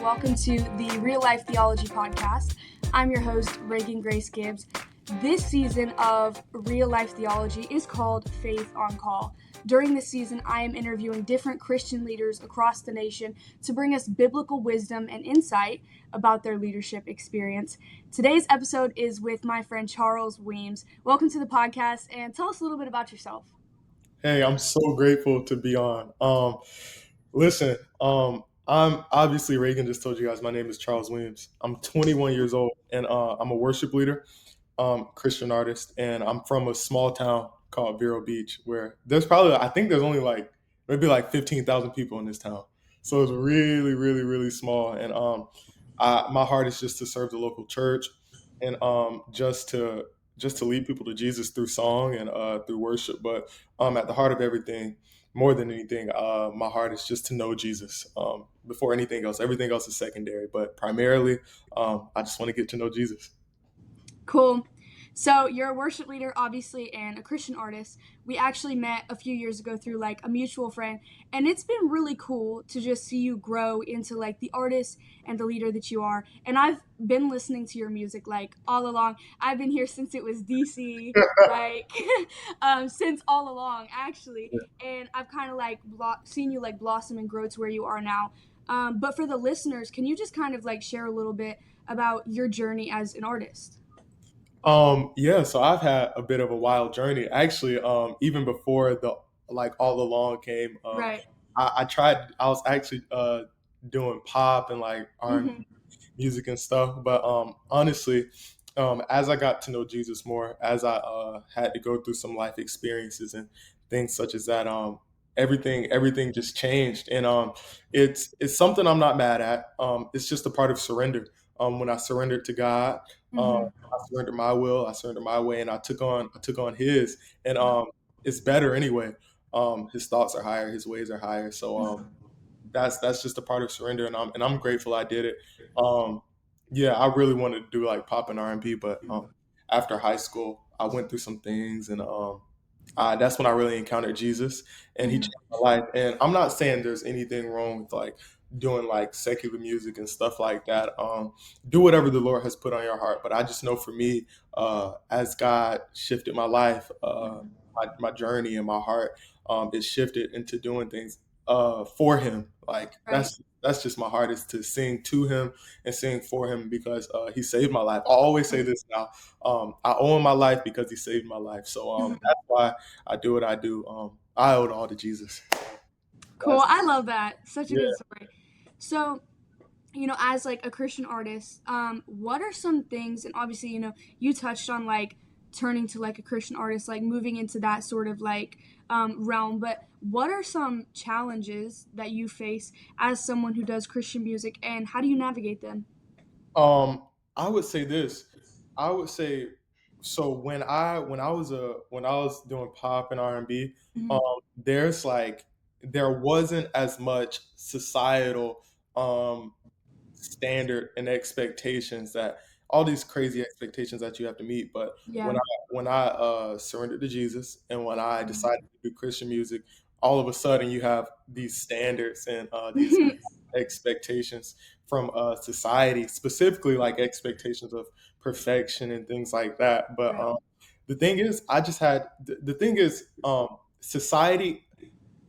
welcome to the Real Life Theology Podcast. I'm your host, Reagan Grace Gibbs. This season of Real Life Theology is called Faith on Call. During this season, I am interviewing different Christian leaders across the nation to bring us biblical wisdom and insight about their leadership experience. Today's episode is with my friend Charles Weems. Welcome to the podcast, and tell us a little bit about yourself. Hey, I'm so grateful to be on. I'm obviously, Reagan just told you guys, my name is Charles Weems. I'm 21 years old, and I'm a worship leader, Christian artist, and I'm from a small town called Vero Beach, where I think there's only maybe 15,000 people in this town. So it's really, really, really small. And my heart is just to serve the local church and just to lead people to Jesus through song and through worship. But at the heart of everything, more than anything, my heart is just to know Jesus before anything else. Everything else is secondary, but primarily, I just want to get to know Jesus. Cool. So you're a worship leader, obviously, and a Christian artist. We actually met a few years ago through a mutual friend, and it's been really cool to just see you grow into the artist and the leader that you are. And I've been listening to your music all along. I've been here since it was DC, since all along actually. And I've kind of seen you blossom and grow to where you are now. But for the listeners, can you just kind of share a little bit about your journey as an artist? So I've had a bit of a wild journey. Actually, even before the all along came, Right. I was actually doing pop and R&B music and stuff. But honestly, as I got to know Jesus more, as I had to go through some life experiences and things such as that, everything just changed. And it's something I'm not mad at. It's just a part of surrender. When I surrendered to God, I surrendered my will, I surrendered my way, and I took on His. And it's better anyway. His thoughts are higher, His ways are higher. So that's just a part of surrender, and I'm grateful I did it. I really wanted to do pop and R&B, but after high school, I went through some things, and that's when I really encountered Jesus, and He changed my life. And I'm not saying there's anything wrong with doing secular music and stuff like that. Do whatever the Lord has put on your heart. But I just know for me, as God shifted my life, my journey and my heart, it shifted into doing things for Him. That's just my heart, is to sing to Him and sing for Him, because He saved my life. I always say this now. I owe Him my life because He saved my life. So that's why I do what I do. I owe it all to Jesus. Cool. I love that. Such a good story. So, as a Christian artist, what are some things, and obviously, you touched on turning to a Christian artist, moving into that sort of realm, but what are some challenges that you face as someone who does Christian music, and how do you navigate them? I would say this. I would say, so when I was doing pop and R&B, there wasn't as much societal standard and expectations, that all these crazy expectations that you have to meet. But when I surrendered to Jesus, and when I decided to do Christian music, all of a sudden you have these standards and these expectations from society, specifically expectations of perfection and things like that. But the thing is, society,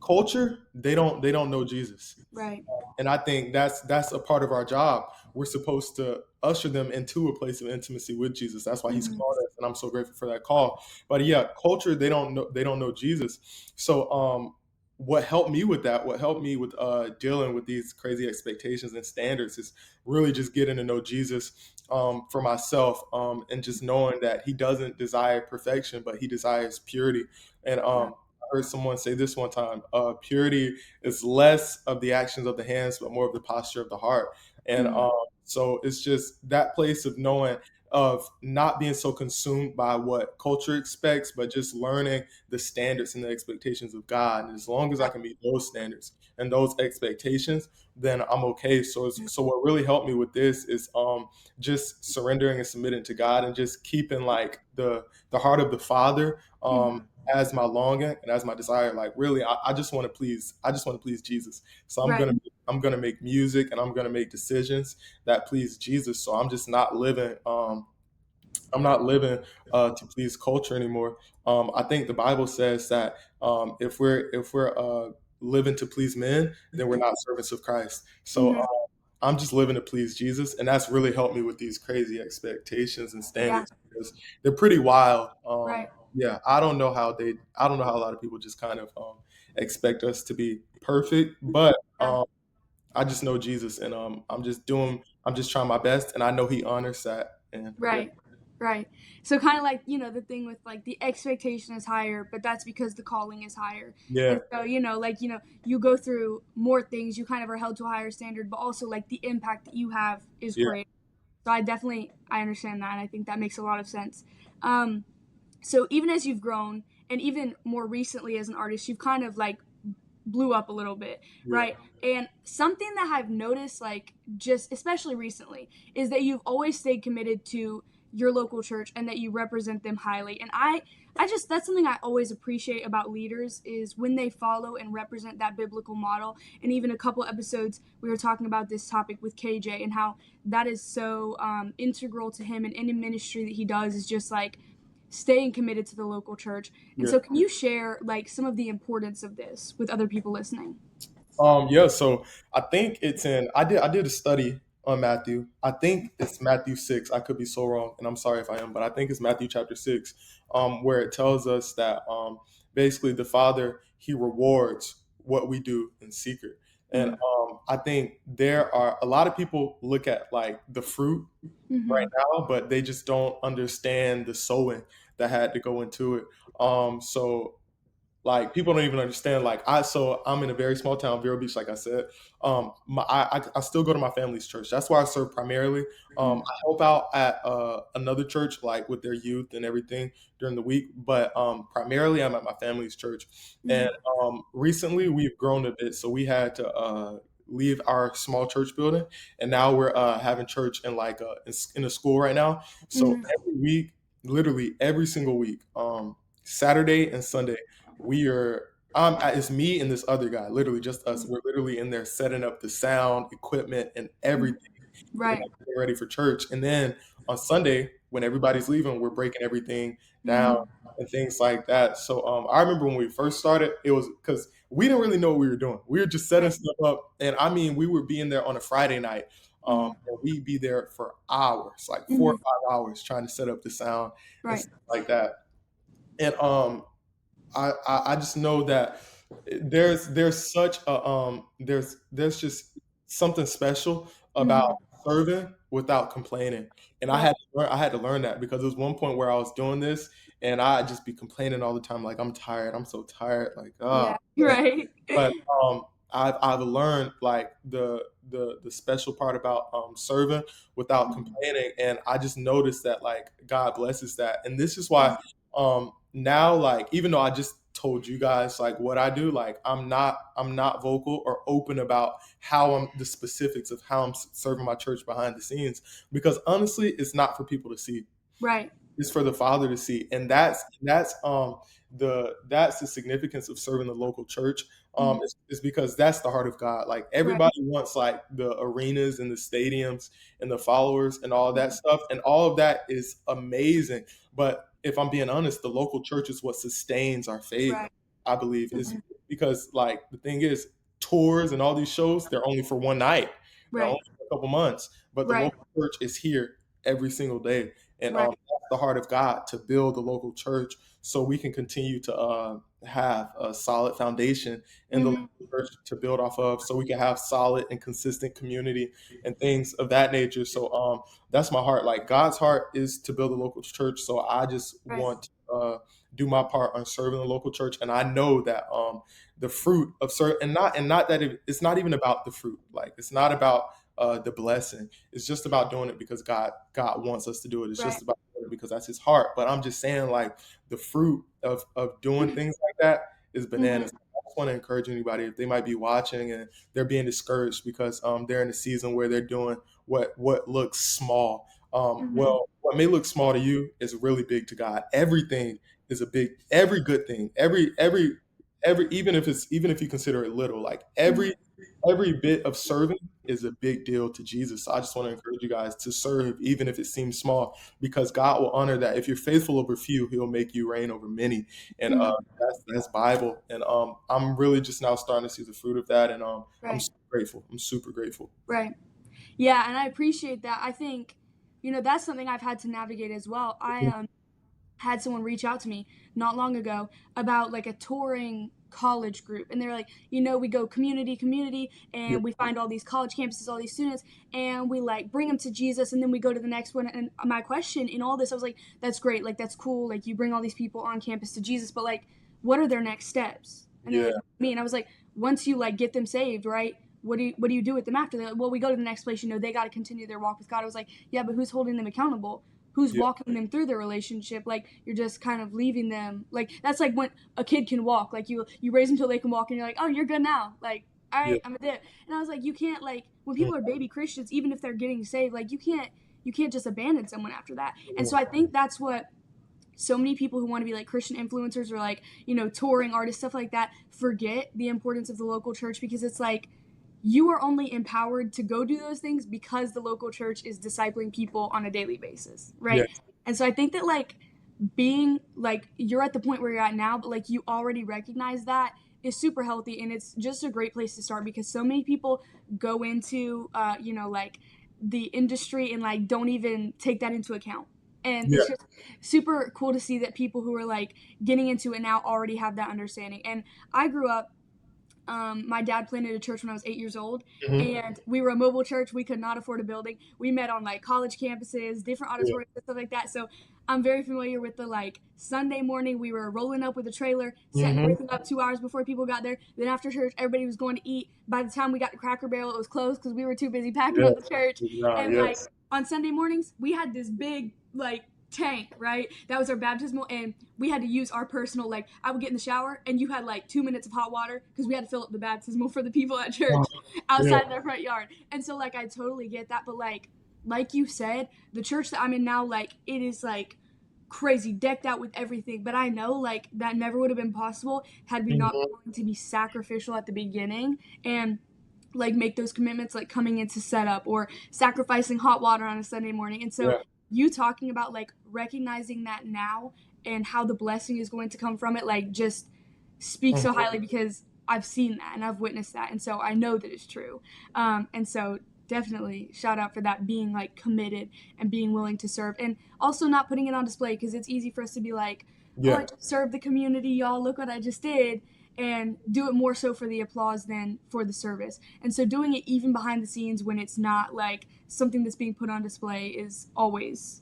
culture, they don't know Jesus. Right. And I think that's a part of our job. We're supposed to usher them into a place of intimacy with Jesus. That's why He's called us, and I'm so grateful for that call. But culture, they don't know Jesus. So what helped me with dealing with these crazy expectations and standards, is really just getting to know Jesus for myself, and just knowing that He doesn't desire perfection, but He desires purity. And I heard someone say this one time: purity is less of the actions of the hands, but more of the posture of the heart. And so it's just that place of knowing, of not being so consumed by what culture expects, but just learning the standards and the expectations of God. And as long as I can meet those standards and those expectations, then I'm okay. So what really helped me with this is just surrendering and submitting to God, and just keeping the heart of the Father as my longing and as my desire. Really, I just want to please Jesus. So I'm gonna gonna make music and I'm gonna make decisions that please Jesus. So I'm just not living. I'm not living to please culture anymore. I think the Bible says that if we're living to please men, then we're not servants of Christ. So Hmm. I'm just living to please Jesus, and that's really helped me with these crazy expectations and Yeah. standards because they're pretty wild. Right. Yeah, I don't know how a lot of people just kind of expect us to be perfect, but Yeah. I just know Jesus, and I'm just trying my best, and I know He honors that, and yeah, Right. Right. So kind of like, the thing with like the expectation is higher, but that's because the calling is higher. yeah, And so, like, you go through more things, you kind of are held to a higher standard, but also like the impact that you have is yeah, great. So I understand that, and I think that makes a lot of sense. Um, so even as you've grown, and even more recently as an artist, you've kind of like blew up a little bit, yeah, right? And something that I've noticed, like just especially recently, is that you've always stayed committed to your local church and that you represent them highly. And I just that's something I always appreciate about leaders is when they follow and represent that biblical model. And even a couple episodes we were talking about this topic with KJ and how that is so integral to him and any ministry that he does is just like staying committed to the local church. And yeah. so can you share like some of the importance of this with other people listening? Yeah, so I think it's in I did a study on Matthew. I think it's Matthew 6. I could be so wrong, and I'm sorry if I am, but I think it's Matthew chapter 6, where it tells us that basically the Father He rewards what we do in secret. And Mm-hmm. I think there are a lot of people look at like the fruit Mm-hmm. right now, but they just don't understand the sowing that had to go into it. So like people don't even understand. I'm in a very small town, Vero Beach, like I said. I still go to my family's church. That's where I serve primarily. I help out at another church, like with their youth and everything during the week. But primarily, I'm at my family's church. Mm-hmm. And recently, we've grown a bit, so we had to leave our small church building, and now we're having church in in a school right now. So Mm-hmm. every week, literally every single week, Saturday and Sunday we are it's me and this other guy, literally just us. We're literally in there setting up the sound, equipment, and everything, Right. getting ready for church. And then on Sunday, when everybody's leaving, we're breaking everything down Mm-hmm. and things like that. So I remember when we first started, it was because we didn't really know what we were doing. We were just setting Right. stuff up, and I mean, we were being there on a Friday night. Mm-hmm. And we'd be there for hours, like four Mm-hmm. or 5 hours, trying to set up the sound and Right. stuff like that. And I just know that there's such a there's just something special about Mm-hmm. serving without complaining. And Right. I had to learn that because there was one point where I was doing this and I'd just be complaining all the time, like I'm tired, I'm so tired, like Yeah. man. Right. But I've learned like the special part about serving without complaining, and I just noticed that like God blesses that, and this is why now like even though I just told you guys like what I do, like I'm not vocal or open about how I'm the specifics of how I'm serving my church behind the scenes because honestly, it's not for people to see. Right. Is for the Father to see, and that's the significance of serving the local church. Mm-hmm. Is because that's the heart of God. Like Right. everybody wants like the arenas and the stadiums and the followers and all that stuff, and all of that is amazing. But if I'm being honest, the local church is what sustains our faith. Right. I believe is Mm-hmm. because like the thing is tours and all these shows they're only for one night, they're Right. only for a couple months, but the Right. local church is here every single day. And Right. that's the heart of God to build the local church so we can continue to have a solid foundation in the Mm-hmm. local church to build off of so we can have solid and consistent community and things of that nature. So that's my heart. Like God's heart is to build a local church. So I just Right. want to do my part on serving the local church. And I know that the fruit of serve and not that it's not even about the fruit. Like it's not about the blessing. It's just about doing it because God wants us to do it. It's Right. just about doing it because that's His heart. But I'm just saying, like the fruit of doing things like that is Mm-hmm. bananas. I just want to encourage anybody if they might be watching and they're being discouraged because they're in a season where they're doing what looks small. Mm-hmm. Well, what may look small to you is really big to God. Everything is a big. Every good thing. Every even if you consider it little, like Mm-hmm. every bit of serving is a big deal to Jesus. So I just want to encourage you guys to serve, even if it seems small, because God will honor that. If you're faithful over few, He'll make you reign over many, and Mhm. that's Bible. And I'm really just now starting to see the fruit of that, and I'm Right. so grateful. I'm super grateful. Right. Yeah, and I appreciate that. I think, that's something I've had to navigate as well. I had someone reach out to me not long ago about like a touring college group, and they're like, we go community, Yeah, and we find all these college campuses, all these students, and we like bring them to Jesus, and then we go to the next one. And my question in all this, I was like, that's great, like that's cool, like you bring all these people on campus to Jesus, but like what are their next steps? And they're yeah, like, me. And I was like, once you like get them saved, right, what do you do with them after? They're like, well, we go to the next place, they got to continue their walk with God. I was like, yeah, but who's holding them accountable? Who's yeah, walking them through their relationship? Like you're just kind of leaving them. Like that's like when a kid can walk. Like you raise them till they can walk, and you're like, oh, you're good now. Like all yeah. right, I'm a dip. And I was like, you can't like when Mm, people are baby Christians, even if they're getting saved, like you can't just abandon someone after that. And mm, so I think that's what so many people who want to be like Christian influencers or like, touring artists, stuff like that, forget the importance of the local church, because it's like you are only empowered to go do those things because the local church is discipling people on a daily basis, yeah. right? And so I think that like being like you're at the point where you're at now, but like you already recognize that is super healthy, and it's just a great place to start, because so many people go into like the industry and like don't even take that into account. And Yeah. it's just super cool to see that people who are like getting into it now already have that understanding. And I grew up, my dad planted a church when I was 8 years old, Hmm. and we were a mobile church. We could not afford a building. We met on like college campuses, different Yeah. auditoriums, and stuff like that. So I'm very familiar with the like Sunday morning. We were rolling up with a trailer, setting Hmm. everything up 2 hours before people got there. Then after church, everybody was going to eat. By the time we got to Cracker Barrel, it was closed because we were too busy packing Yeah. up the church. Nah, And like yes. on Sunday mornings, we had this big like tank, right? That was our baptismal, and we had to use our personal, like I would get in the shower and you had like 2 minutes of hot water because we had to fill up the baptismal for the people at church Oh, yeah. outside their front yard. And so like I totally get that, but like you said, the church that I'm in now, like it is like crazy decked out with everything, but I know like that never would have been possible had we not been Hmm. willing to be sacrificial at the beginning and like make those commitments, like coming into setup or sacrificing hot water on a Sunday morning. And so Yeah. you talking about like recognizing that now and how the blessing is going to come from it, like just speaks so Mhm. highly, because I've seen that and I've witnessed that, and so I know that it's true. And so definitely shout out for that, being like committed and being willing to serve, and also not putting it on display, because it's easy for us to be like, oh, I Yeah. just served the community, y'all, look what I just did, and do it more so for the applause than for the service. And so doing it even behind the scenes when it's not like something that's being put on display is always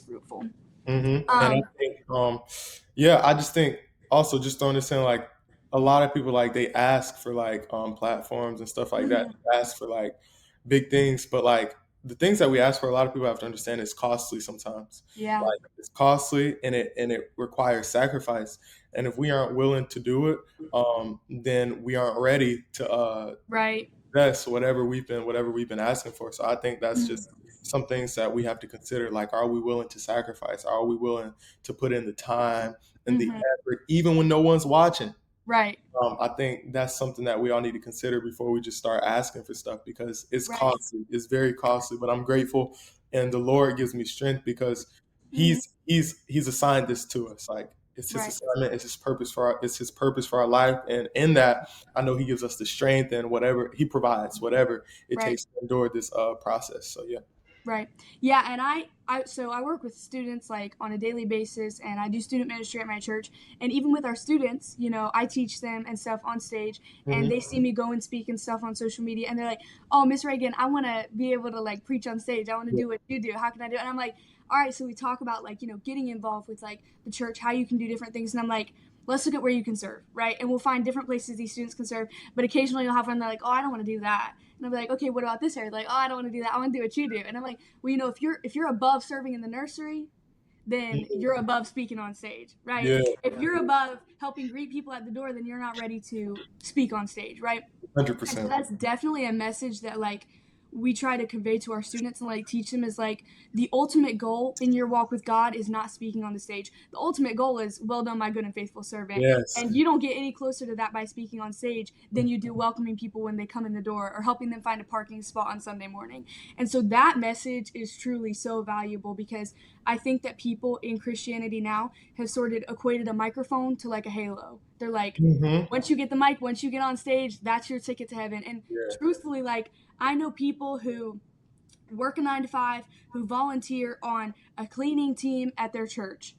fruitful. And I um think, yeah, I just think also just throwing this in, like a lot of people like they ask for like platforms and stuff like that. mhm, They ask for like big things, but like the things that we ask for, a lot of people have to understand is costly sometimes. yeah, Like it's costly and it requires sacrifice. And if we aren't willing to do it, then we aren't ready to right, that's whatever we've been asking for. So I think that's mhm, just some things that we have to consider. Like, are we willing to sacrifice? Are we willing to put in the time and the mhm, effort, even when no one's watching? right, I think that's something that we all need to consider before we just start asking for stuff, because it's right, costly. It's very costly. But I'm grateful, and the Lord gives me strength because mhm, He's assigned this to us. Like it's His right, assignment. It's His purpose for our life, and in that, I know He gives us the strength and whatever He provides, whatever it right. takes to endure this process. So yeah. Right. Yeah, and I work with students like on a daily basis, and I do student ministry at my church. And even with our students, I teach them and stuff on stage, and Hmm. they see me go and speak and stuff on social media, and they're like, "Oh, Miss Reagan, I want to be able to like preach on stage. I want to Yeah. do what you do. How can I do it?" And I'm like, "All right." So we talk about like, getting involved with like the church, how you can do different things, and I'm like, let's look at where you can serve, right? And we'll find different places these students can serve. But occasionally you'll have one, they're like, "Oh, I don't want to do that." And I'll be like, "Okay, what about this area?" Like, "Oh, I don't want to do that. I want to do what you do." And I'm like, well, if you're above serving in the nursery, then Mhm. you're above speaking on stage, right? Yeah. If you're above helping greet people at the door, then you're not ready to speak on stage, right? And so 100%. that's definitely a message that like we try to convey to our students and like teach them is like the ultimate goal in your walk with God is not speaking on the stage. The ultimate goal is, well done, my good and faithful servant. Yes. And you don't get any closer to that by speaking on stage than you do welcoming people when they come in the door or helping them find a parking spot on Sunday morning. And so that message is truly so valuable because I think that people in Christianity now have sort of equated a microphone to like a halo. They're like, once you get the mic, once you get on stage, that's your ticket to heaven. And truthfully, like, I know people who work a 9 to 5, who volunteer on a cleaning team at their church,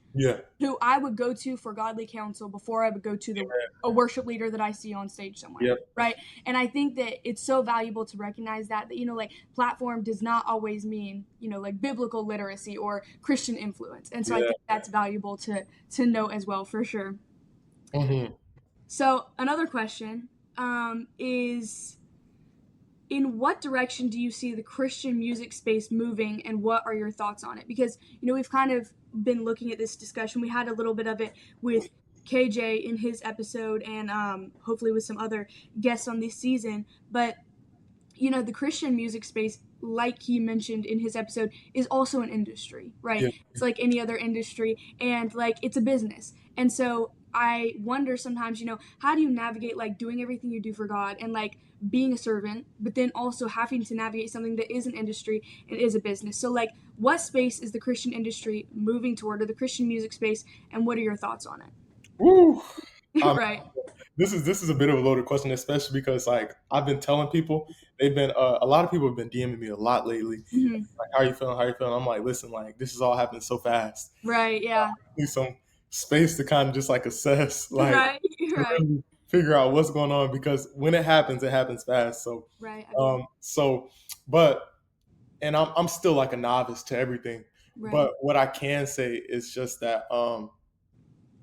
who I would go to for godly counsel before I would go to a worship leader that I see on stage somewhere, right? And I think that it's so valuable to recognize that, you know, like, platform does not always mean, you know, like, biblical literacy or Christian influence. And so I think that's valuable to know as well, for sure. So another question is, in what direction do you see the Christian music space moving, and what are your thoughts on it? Because, you know, we've kind of been looking at this discussion. We had a little bit of it with KJ in his episode and hopefully with some other guests on this season. But, you know, the Christian music space, like he mentioned in his episode, is also an industry, right? It's like any other industry, and like it's a business. And so I wonder sometimes, you know, how do you navigate like doing everything you do for God and like being a servant, but then also having to navigate something that is an industry and is a business? So like, what space is the Christian industry moving toward, or the Christian music space, and what are your thoughts on it? Woo. Right. This is a bit of a loaded question, especially because like I've been telling people, they've been a lot of people have been DMing me a lot lately. Like, how are you feeling? How are you feeling? I'm like, listen, like, this is all happening so fast. Right. Yeah. I need some space to kind of just like assess, like, Right. really figure out what's going on, because when it happens fast. So Right. but and I'm still like a novice to everything. Right. But what I can say is just that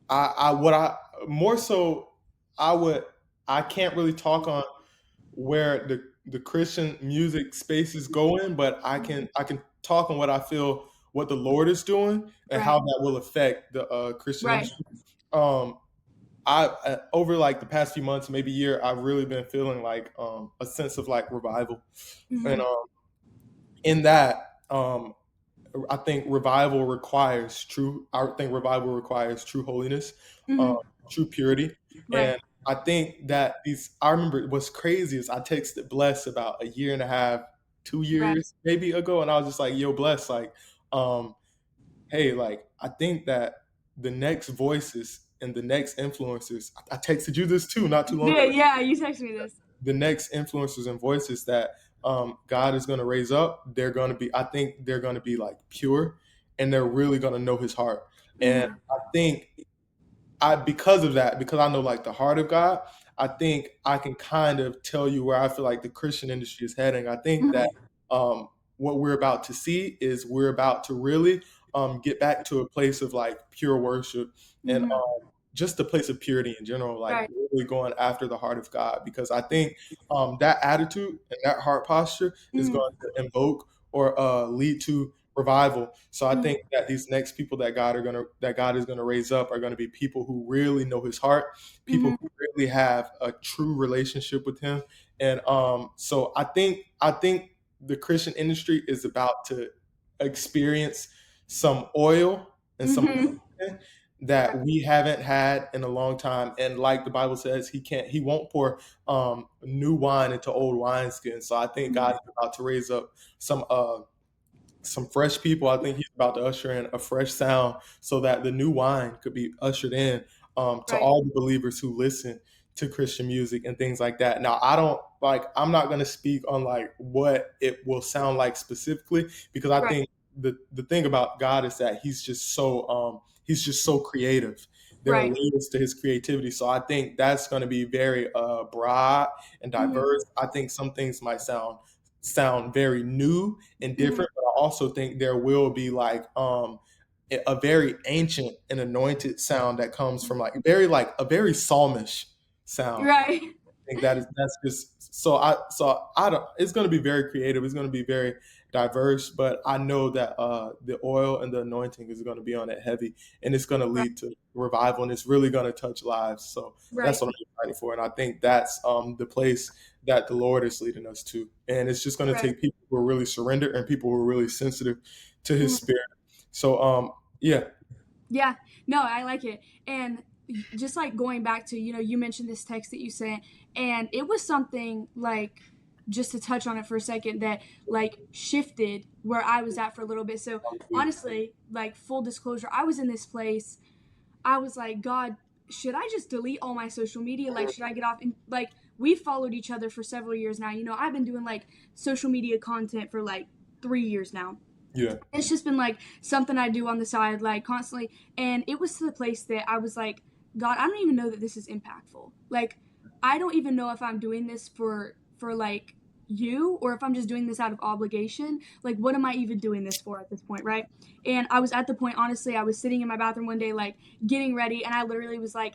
I can't really talk on where the Christian music space is going, but I can talk on what I feel, what the Lord is doing, and how that will affect the Christian industry. I over like the past few months, maybe year, I've really been feeling like a sense of like revival, and in that I think revival requires true holiness, true purity. And I think that I remember what's crazy is I texted Bless about a year and a half, 2 years maybe ago, and I was just like, yo, Bless, like, hey, like, I think that the next voices and the next influencers, I texted you this too not too long ago. Yeah, you texted me this. The next influencers and voices that God is going to raise up, I think they're going to be like pure, and they're really going to know his heart. And I think because of that, because I know like the heart of God, I think I can kind of tell you where I feel like the Christian industry is heading. I think that what we're about to see is we're about to really get back to a place of like pure worship and just a place of purity in general, like really going after the heart of God, because I think that attitude and that heart posture is going to invoke or lead to revival. So I think that these next people that God is going to raise up are going to be people who really know his heart, people who really have a true relationship with him. And so I think the Christian industry is about to experience some oil and some that we haven't had in a long time. And like the Bible says, he won't pour new wine into old wineskins. So I think God is about to raise up some fresh people. I think he's about to usher in a fresh sound so that the new wine could be ushered in to all the believers who listen to Christian music and things like that. Now, I'm not going to speak on like what it will sound like specifically, because I think the thing about God is that he's just so creative. There are layers to his creativity. So I think that's going to be very broad and diverse. I think some things might sound very new and different, but I also think there will be like a very ancient and anointed sound that comes from like a very psalmish sound. I think that's just so I don't, it's going to be very creative, it's going to be very diverse, but I know that the oil and the anointing is going to be on it heavy, and it's going to lead to revival, and it's really going to touch lives. So that's Right. what I'm excited for. And I think that's the place that the Lord is leading us to. And it's just going to Right. take people who are really surrendered and people who are really sensitive to his Mhm. spirit. So, yeah. Yeah, no, I like it. And just like going back to, you mentioned this text that you sent, and it was something like, just to touch on it for a second, that like shifted where I was at for a little bit. So honestly, like full disclosure, I was in this place. I was like, God, should I just delete all my social media? Like, should I get off? And like, we followed each other for several years now. I've been doing like social media content for like 3 years now. Yeah. It's just been like something I do on the side, like constantly. And it was to the place that I was like, God, I don't even know that this is impactful. Like, I don't even know if I'm doing this for like you, or if I'm just doing this out of obligation. Like, what am I even doing this for at this point, right? And I was at the point, honestly, I was sitting in my bathroom one day, like getting ready, and I literally was like,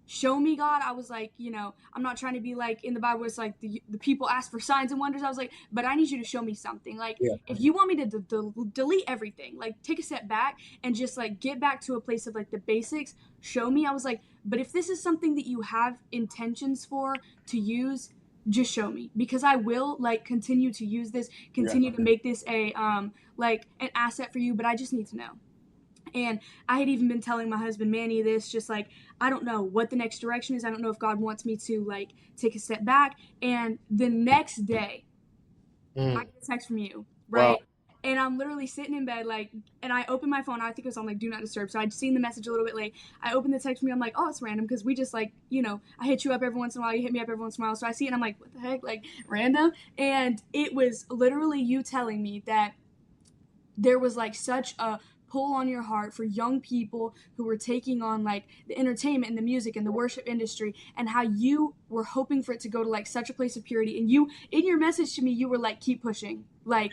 show me, God. I was like, I'm not trying to be like in the Bible, it's like the people ask for signs and wonders. I was like, but I need you to show me something. Like, Yeah. if you want me to delete everything, like take a step back and just like get back to a place of like the basics, show me. I was like, but if this is something that you have intentions for to use, just show me, because I will like continue to use this, continue to make this a like an asset for you, but I just need to know. And I had even been telling my husband Manny this, just like, I don't know what the next direction is. I don't know if God wants me to like take a step back. And the next day, I get a text from you, Wow. right? And I'm literally sitting in bed, like, and I open my phone. I think it was on like do not disturb. So I'd seen the message a little bit late. I opened the text from you. I'm like, oh, it's random, because we just like, I hit you up every once in a while. You hit me up every once in a while. So I see it and I'm like, what the heck? Like, random. And it was literally you telling me that there was like such a pull on your heart for young people who were taking on like the entertainment and the music and the worship industry, and how you were hoping for it to go to like such a place of purity. And you, in your message to me, you were like, keep pushing, like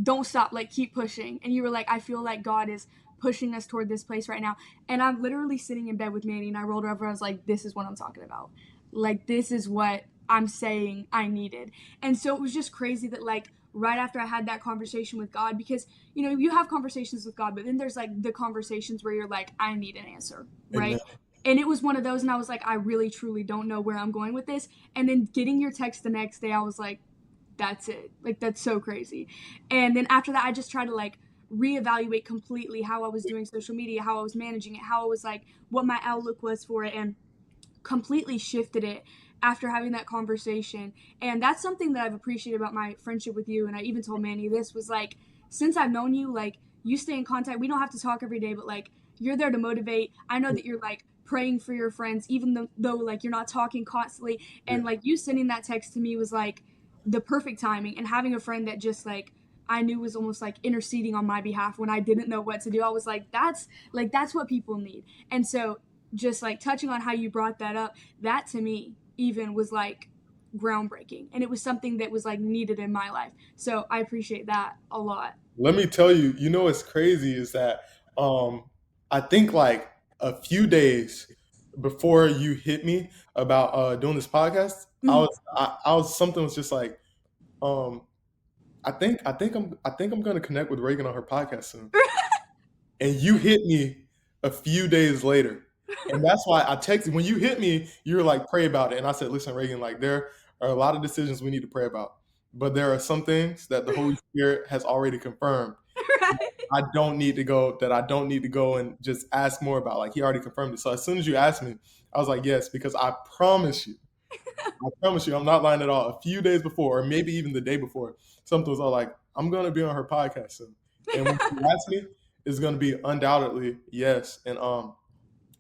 don't stop, like keep pushing. And you were like, I feel like God is pushing us toward this place right now. And I'm literally sitting in bed with Manny, and I rolled over, I was like, this is what I'm talking about. Like, this is what I'm saying I needed. And so it was just crazy that like right after I had that conversation with God, because you have conversations with God, but then there's like the conversations where you're like, I need an answer, Amen. right? And it was one of those, and I was like, I really truly don't know where I'm going with this. And then getting your text the next day, I was like, that's it. Like, that's so crazy. And then after that, I just tried to like reevaluate completely how I was doing social media, how I was managing it, how I was like, what my outlook was for it, and completely shifted it after having that conversation. And that's something that I've appreciated about my friendship with you. And I even told Manny this, was like, since I've known you, like, you stay in contact. We don't have to talk every day, but like, you're there to motivate. I know that you're like praying for your friends, even though like you're not talking constantly. And like, you sending that text to me was like the perfect timing. And having a friend that just like I knew was almost like interceding on my behalf when I didn't know what to do, I was like, that's what people need. And so just like touching on how you brought that up, that to me even was like groundbreaking, and it was something that was like needed in my life. So I appreciate that a lot. Let me tell you, what's crazy is that um, I think like a few days before you hit me about doing this podcast, Mhm. I was something was just like, um, I think I'm gonna connect with Reagan on her podcast soon. And you hit me a few days later. And that's why I texted when you hit me, you were like, pray about it. And I said, listen, Reagan, like there are a lot of decisions we need to pray about. But there are some things that the Holy Spirit has already confirmed. Right. I don't need to go and just ask more about. Like he already confirmed it. So as soon as you asked me, I was like, yes, because I promise you, I'm not lying at all. A few days before, or maybe even the day before, something was all like, I'm gonna be on her podcast soon. And when she asked me, it's gonna be undoubtedly yes. And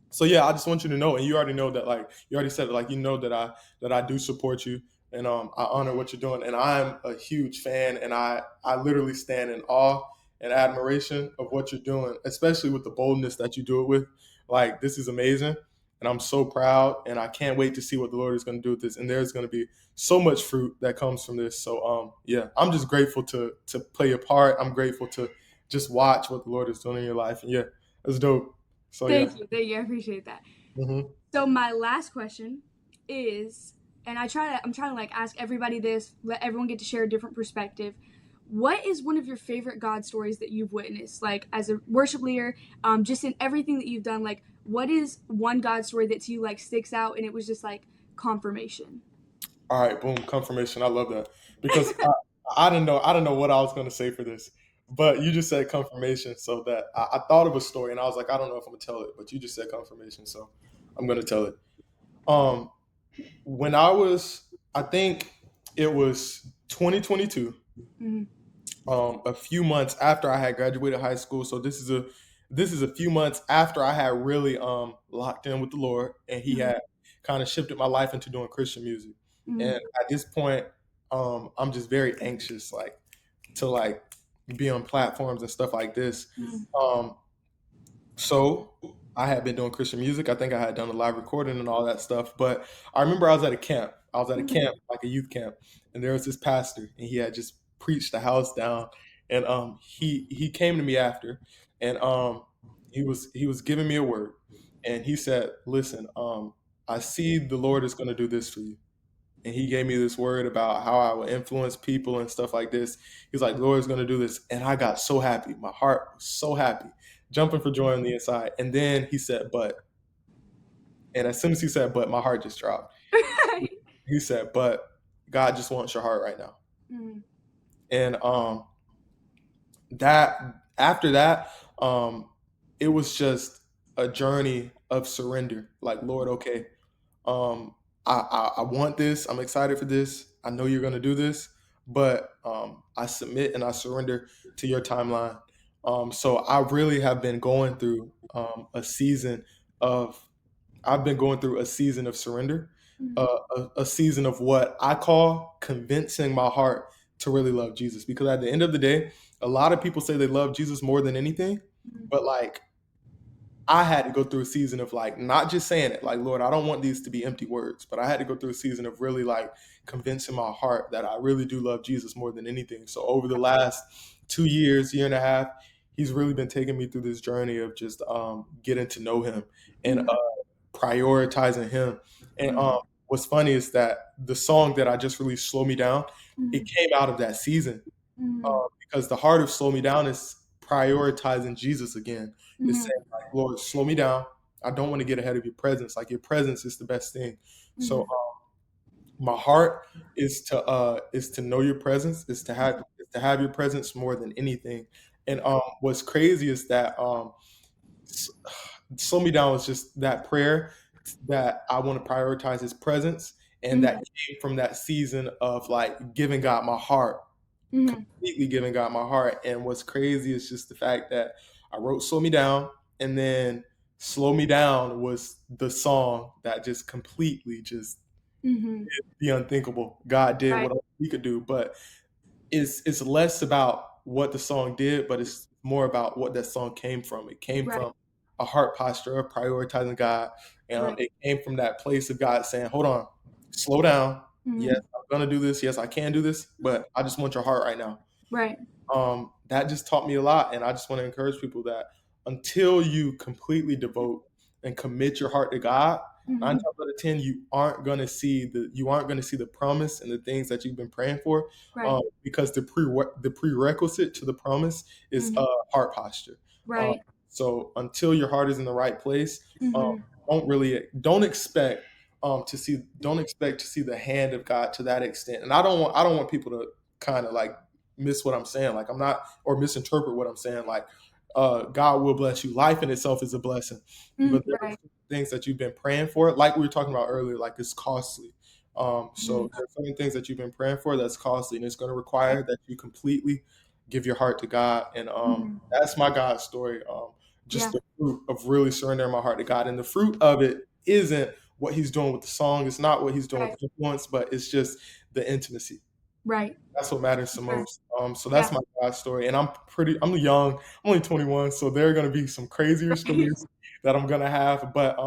so yeah, I just want you to know, and you already know that, like you already said it, like that I do support you, and I honor what you're doing, and I'm a huge fan, and I literally stand in awe and admiration of what you're doing, especially with the boldness that you do it with. Like this is amazing, and I'm so proud, and I can't wait to see what the Lord is going to do with this, and there's going to be so much fruit that comes from this. So yeah, I'm just grateful to play a part. I'm grateful to just watch what the Lord is doing in your life, and yeah, it's dope. So yeah. Thank you, I appreciate that. Hmm. So my last question is, and I'm trying to like ask everybody this, let everyone get to share a different perspective. What is one of your favorite God stories that you've witnessed, like as a worship leader, just in everything that you've done? Like, what is one God story that to you like sticks out and it was just like confirmation? All right, boom, confirmation. I love that because I didn't know what I was going to say for this, but you just said confirmation, so that I thought of a story and I was like, I don't know if I'm gonna tell it, but you just said confirmation, so I'm gonna tell it. Um, when I think it was 2022. Mm-hmm. A few months after I had graduated high school. So this is a few months after I had really locked in with the Lord, and He Mm-hmm. had kind of shifted my life into doing Christian music. And at this point, I'm just very anxious, like to like be on platforms and stuff like this. Mm-hmm. Um, so I had been doing Christian music. I think I had done a live recording and all that stuff. But I remember I was at a camp. I was at a camp, like a youth camp, and there was this pastor, and he had just preached the house down. And he came to me after, and he was giving me a word, and he said, "Listen, I see the Lord is going to do this for you." And he gave me this word about how I would influence people and stuff like this. He's like, the Lord's going to do this. And I got so happy. My heart was so happy, jumping for joy on the inside. And then he said, but. And as soon as he said, but, my heart just dropped. He said, but God just wants your heart right now. Mm-hmm. And that after that, it was just a journey of surrender. Like, Lord, okay, um, I want this. I'm excited for this. I know you're going to do this, but I submit and I surrender to your timeline. So I really have been going through a season of, I've been going through a season of surrender, a season of what I call convincing my heart to really love Jesus. Because at the end of the day, a lot of people say they love Jesus more than anything, but like, I had to go through a season of like not just saying it, like, Lord, I don't want these to be empty words, but I had to go through a season of really like convincing my heart that I really do love Jesus more than anything. So over the last 2 years, year and a half, He's really been taking me through this journey of just getting to know Him and prioritizing Him. And what's funny is that the song that I just released, "Slow Me Down," it came out of that season because the heart of "Slow Me Down" is prioritizing Jesus again. It's saying, like, Lord, slow me down. I don't want to get ahead of your presence. Like, your presence is the best thing. So my heart is to know your presence, is to have your presence more than anything. And what's crazy is that s- slow me down was just that prayer that I want to prioritize His presence, and that came from that season of like giving God my heart, completely giving God my heart. And what's crazy is just the fact that I wrote "Slow Me Down," and then "Slow Me Down" was the song that just completely just Mm-hmm. the unthinkable. God did Right. what only He could do, but it's less about what the song did, but it's more about what that song came from. It came Right. from a heart posture of prioritizing God, and Right. it came from that place of God saying, "Hold on, slow down. Yes, I'm gonna do this. Yes, I can do this, but I just want your heart right now." Right. That just taught me a lot, and I just want to encourage people that until you completely devote and commit your heart to God, 9 times out of 10, you aren't gonna see the promise and the things that you've been praying for, Right. because the prerequisite to the promise is heart posture. Um, Right. so until your heart is in the right place, um, Mm-hmm. don't expect don't expect to see the hand of God to that extent. And I don't want people to kind of like miss what I'm saying. Like, I'm not, or misinterpret what I'm saying. Like, God will bless you. Life in itself is a blessing, but there are Right. things that you've been praying for, like we were talking about earlier, like it's costly. Mm-hmm. So there's certain things that you've been praying for that's costly, and it's going to require that you completely give your heart to God. And that's my God story. Yeah. Just the fruit of really surrendering my heart to God, and the fruit of it isn't what He's doing with the song. It's not what He's doing Right. with the influence, but it's just the intimacy. Right. That's what matters the Sure. most. So Yeah. that's my God story, and I'm young. I'm only 21, so there are gonna be some crazier stories that I'm gonna have. But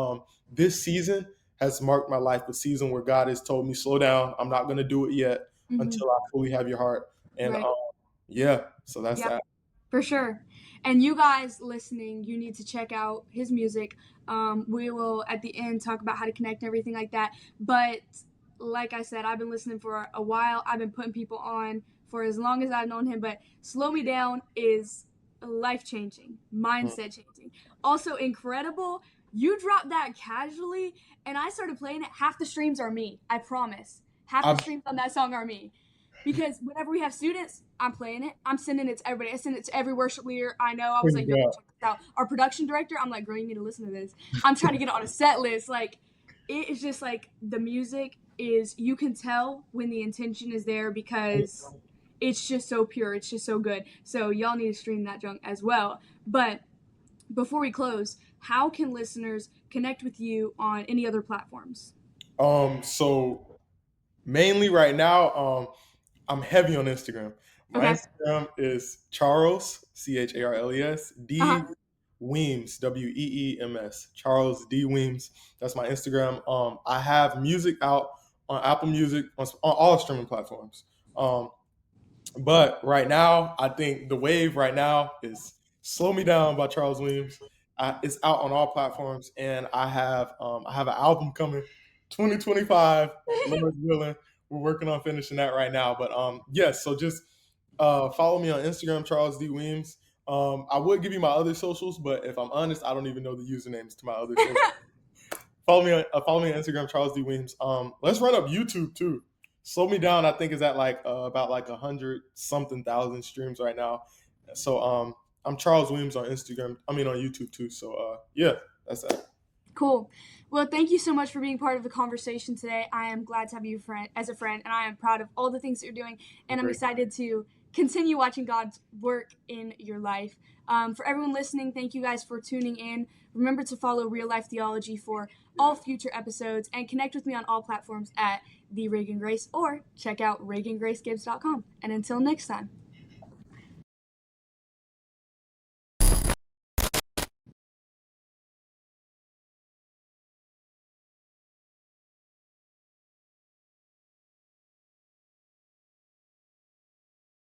this season has marked my life. A season where God has told me, slow down. I'm not gonna do it yet Mm-hmm. until I fully have your heart. And Right. yeah, so that's Yeah. that. For sure. And you guys listening, you need to check out his music. We will at the end talk about how to connect and everything like that. But like I said, I've been listening for a while. I've been putting people on for as long as I've known him. But Slow Me Down is life changing, Mm. mindset changing. Also incredible. you dropped that casually, and I started playing it. Half the streams are me. I promise. Half the I'm streams on that song are me. Because whenever we have students, I'm playing it. I'm sending it to everybody. I send it to every worship leader I know. I was like, yo, yeah. check this out. Our production director, I'm like, girl, you need to listen to this. I'm trying to get it on a set list. Like, it is just like the music is, you can tell when the intention is there because it's just so pure. It's just so good. So y'all need to stream that junk as well. But before we close, how can listeners connect with you on any other platforms? So mainly right now, I'm heavy on Instagram. My Okay. Instagram is Charles Charles D Uh-huh. Weems Weems. Charles D Weems. That's my Instagram. I have music out on Apple Music on all streaming platforms. Um, but right now, I think the wave right now is "Slow Me Down" by Charles Weems. It's out on all platforms, and I have an album coming, 2025, Lord willing. We're working on finishing that right now. But yes, so just follow me on Instagram, Charles D Weems. I would give you my other socials, but if I'm honest, I don't even know the usernames to my other socials. Follow me on Instagram, Charles D Weems. Let's run up YouTube too. Slow Me Down, I think, is at like about like 100-something thousand streams right now. So I'm Charles Weems on Instagram. I mean on YouTube too. So yeah, that's that. Cool. Well, thank you so much for being part of the conversation today. I am glad to have you as a friend, and I am proud of all the things that you're doing, and I'm Great. excited to continue watching God's work in your life. For everyone listening, thank you guys for tuning in. Remember to follow Real Life Theology for all future episodes, and connect with me on all platforms at the Reagan Grace, or check out ReaganGraceGibbs.com. And until next time.